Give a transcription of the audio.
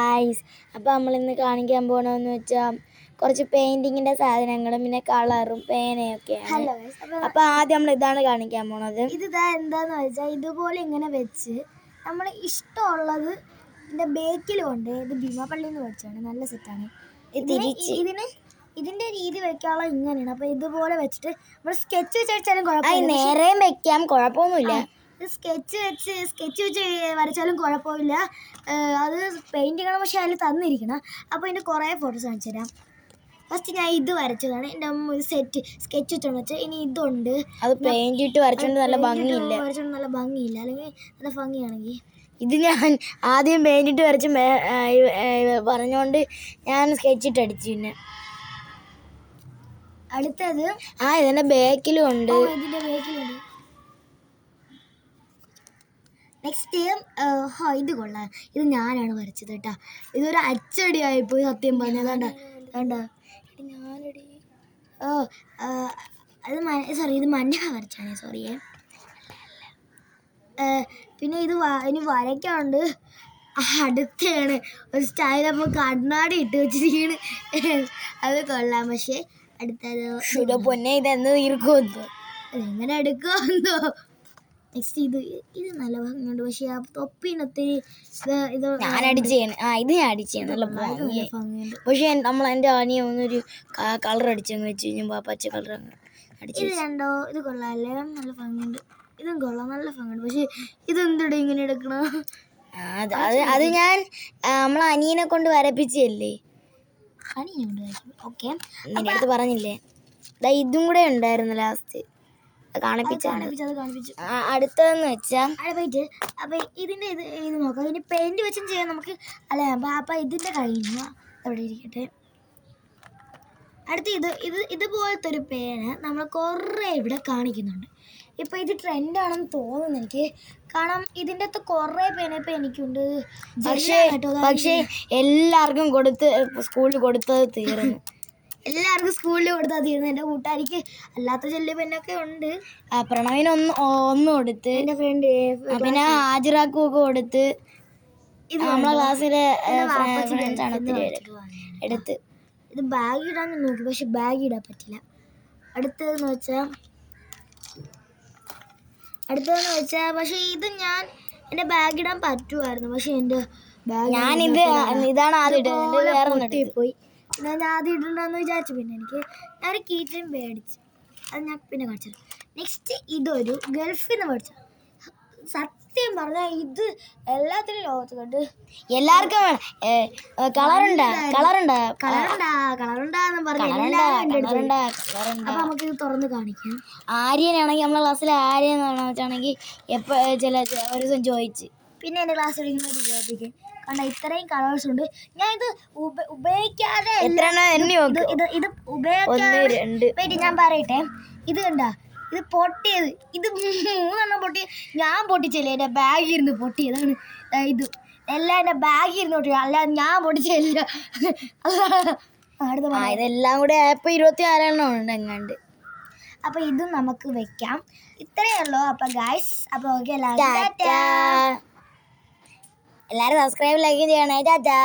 Guys, അപ്പോൾ നമ്മളിന്ന് കാണിക്കാൻ പോകണമെന്ന് വെച്ചാൽ കുറച്ച് പെയിൻറ്റിങ്ങിൻ്റെ സാധനങ്ങളും പിന്നെ കളറും പേനയൊക്കെയാണ്. ഹലോ ഗൈസ്, അപ്പോൾ ആദ്യം നമ്മൾ ഇതാണ് കാണിക്കാൻ പോണത്. ഇതാ എന്താന്ന് വെച്ചാൽ ഇതുപോലെ ഇങ്ങനെ വെച്ച് നമ്മൾ ഇഷ്ടമുള്ളത് ഇതിൻ്റെ ബേക്കിലുണ്ട്. ഇത് ഭീമാപ്പള്ളിയിൽ നിന്ന് മേടിച്ചാണ്, നല്ല സെറ്റാണ്. ഇതിൻ്റെ രീതി വെക്കാനുള്ള ഇങ്ങനെയാണ്. അപ്പോൾ ഇതുപോലെ വെച്ചിട്ട് നമ്മൾ സ്കെച്ച് വെച്ചാലും കുഴപ്പമില്ല, നേരെയും വെക്കാം, കുഴപ്പമൊന്നുമില്ല. സ്കെച്ച് വെച്ച് വരച്ചാലും കുഴപ്പമില്ല. അത് പെയിൻറ്റിങ്ങാണ്, പക്ഷേ അതിൽ തന്നിരിക്കണം. അപ്പോൾ ഇതിൻ്റെ കുറേ ഫോട്ടോസ് കാണിച്ചു തരാം. ഫസ്റ്റ് ഞാൻ ഇത് വരച്ചതാണ്. എൻ്റെ അമ്മ ഒരു സെറ്റ് സ്കെച്ച് വെച്ചോണ്ട് വെച്ചാൽ ഇനി ഇതുണ്ട്. അത് പെയിന്റ് ഇട്ട് വരച്ചോണ്ട് നല്ല ഭംഗിയില്ല, അല്ലെങ്കിൽ നല്ല ഭംഗിയാണെങ്കിൽ ഇത് ഞാൻ ആദ്യം പെയിന്റ് ഇട്ട് വരച്ച് പറഞ്ഞുകൊണ്ട് ഞാൻ സ്കെച്ച് ഇട്ട് അടിച്ചു. പിന്നെ അടുത്തത് ഇതിൻ്റെ ബേക്കിലും ഉണ്ട്. ഇതിൻ്റെ ബേക്കിലുണ്ട്. നെക്സ്റ്റ് ഇത് കൊള്ളാം. ഇത് ഞാനാണ് വരച്ചത് കേട്ടോ. ഇതൊരു അച്ചടിയായിപ്പോയി സത്യം പറഞ്ഞത്. വേണ്ട ഞാനടി അത് ഇത് മഞ്ഞ വരച്ചാണ്, സോറിയേ. പിന്നെ ഇനി വരയ്ക്കാണ്ട് അടുത്താണ് ഒരു സ്റ്റൈൽ. അപ്പോൾ കണ്ണാടി ഇട്ട് വെച്ചിരിക്കണ്, അത് കൊള്ളാം. പക്ഷേ അടുത്തത് പൊന്നെ ഇതെന്ന് തീർക്കുമെന്തോ, അതെങ്ങനെ എടുക്കുമെന്തോ. നെക്സ്റ്റ് ഇത് നല്ല ഭംഗിയുണ്ട്. പക്ഷേ ആ തൊപ്പിനൊത്തിരി ഇത് ഞാൻ അടിച്ചാണ്. ഇത് ഞാൻ അടിച്ചാണ്, നല്ല ഭംഗിയുണ്ട്. പക്ഷേ എൻ്റെ ആനിയെ ഒന്നൊരു കളർ അടിച്ചെന്ന് വെച്ച് കഴിഞ്ഞാൽ പച്ച കളർ അങ്ങനെ അടിച്ചു. ഇത് കണ്ടോ, ഇത് കൊള്ളാമല്ലേ, നല്ല ഭംഗിയുണ്ട്. ഇതും കൊള്ളാം, നല്ല ഭംഗിയുണ്ട്. പക്ഷേ ഇതെന്തിടെ ഇങ്ങനെ എടുക്കണം? അത് ഞാൻ നമ്മളെ അനിയനെ കൊണ്ട് വരപ്പിച്ചല്ലേ. അനിയനെ കൊണ്ട് വരപ്പിച്ചു, ഓക്കെ. നിന്റെ അടുത്ത് പറഞ്ഞില്ലേ, ഇതും കൂടെ ഉണ്ടായിരുന്നു ലാസ്റ്റ് കാണിപ്പിച്ചു. അടുത്തതെന്ന് വെച്ചാൽ അപ്പം ഇതിൻ്റെ ഇത് നോക്കാം. ഇതിന് പെയിൻറ് വെച്ചും ചെയ്യാം നമുക്ക്, അല്ലേ? അപ്പം ഇതിൻ്റെ കഴിഞ്ഞു, അവിടെ ഇരിക്കട്ടെ. അടുത്ത് ഇതുപോലത്തെ ഒരു പേന നമ്മൾ കുറേ ഇവിടെ കാണിക്കുന്നുണ്ട്. ഇപ്പം ഇത് ട്രെൻഡാണെന്ന് തോന്നുന്നു എനിക്ക്, കാരണം ഇതിൻ്റെ അകത്ത് കുറേ പേന ഇപ്പം എനിക്കുണ്ട്. പക്ഷേ എല്ലാവർക്കും സ്കൂളിൽ കൊടുത്തത് തീർന്നു. എല്ലാവർക്കും സ്കൂളിൽ കൊടുത്താൽ തീർന്നു. എൻ്റെ കൂട്ടുകാരിക്ക് അല്ലാത്ത ചെല്ലിയ പെണ്ണൊക്കെ ഉണ്ട്. പ്രണവിന് ഒന്ന് കൊടുത്ത്, എൻ്റെ ഫ്രണ്ട്. പിന്നെ ഹാജിറാക്കും ഒക്കെ കൊടുത്ത്. നമ്മളെ ക്ലാസ്സിലെ എടുത്ത് ഇത് ബാഗ് ഇടാൻ നോക്കി, പക്ഷെ ബാഗ് ഇടാൻ പറ്റില്ല. അടുത്തതെന്ന് വെച്ചാൽ പക്ഷേ ഇത് ഞാൻ എൻ്റെ ബാഗ് ഇടാൻ പറ്റുമായിരുന്നു, പക്ഷെ എൻ്റെ ബാഗ് ഇതാണ് ആദ്യം പോയി. ഞാൻ ആദ്യം ഇടണ്ടെന്ന് വിചാരിച്ചു. പിന്നെ ഞാനൊരു കീച്ചൻ മേടിച്ചു, അത് ഞാൻ പിന്നെ കാണിച്ചു. നെക്സ്റ്റ് ഇതൊരു ഗൾഫിൽ നിന്ന് മേടിച്ചു. സത്യം പറഞ്ഞാൽ ഇത് എല്ലാത്തിനും ലോകത്ത് കണ്ട് എല്ലാവർക്കും കളറുണ്ടാന്ന് പറഞ്ഞു. അപ്പൊ നമുക്ക് ഇത് തുറന്ന് കാണിക്കാം. ആര്യനാണെങ്കിൽ നമ്മളെ ക്ലാസ്സിലെ ആര്യൻ വെച്ചാണെങ്കിൽ ഒരു ദിവസം ചോദിച്ച്, പിന്നെ എൻ്റെ ക്ലാസ് വിചാരിക്കും കണ്ട ഇത്രയും കളേഴ്സ് ഉണ്ട്. ഞാൻ ഇത് ഉപയോഗിക്കാതെ ഇത് ഉപയോഗിക്കാതെ ഞാൻ പറയട്ടെ. ഇത് കണ്ട, ഇത് പൊട്ടിയത്, ഇത് 3 പൊട്ടി. ഞാൻ പൊട്ടിച്ചല്ലേ, എൻ്റെ ബാഗിൽ ഇരുന്ന് പൊട്ടിയതാണ്. ഇത് എല്ലാം എൻ്റെ ബാഗിൽ ഇരുന്ന് പൊട്ടിയത്, അല്ലാതെ ഞാൻ പൊട്ടിച്ചില്ല. ഇതെല്ലാം കൂടെ ആയപ്പോൾ 24 ഉണ്ട് എങ്ങാണ്ട്. അപ്പോൾ ഇതും നമുക്ക് വെക്കാം. ഇത്രയേ ഉള്ളൂ. അപ്പോൾ ഗൈസ്, അപ്പോൾ ഓക്കെ, എല്ലാവരും സബ്സ്ക്രൈബ് ലൈക്ക് ചെയ്യണേ. ടാറ്റാ.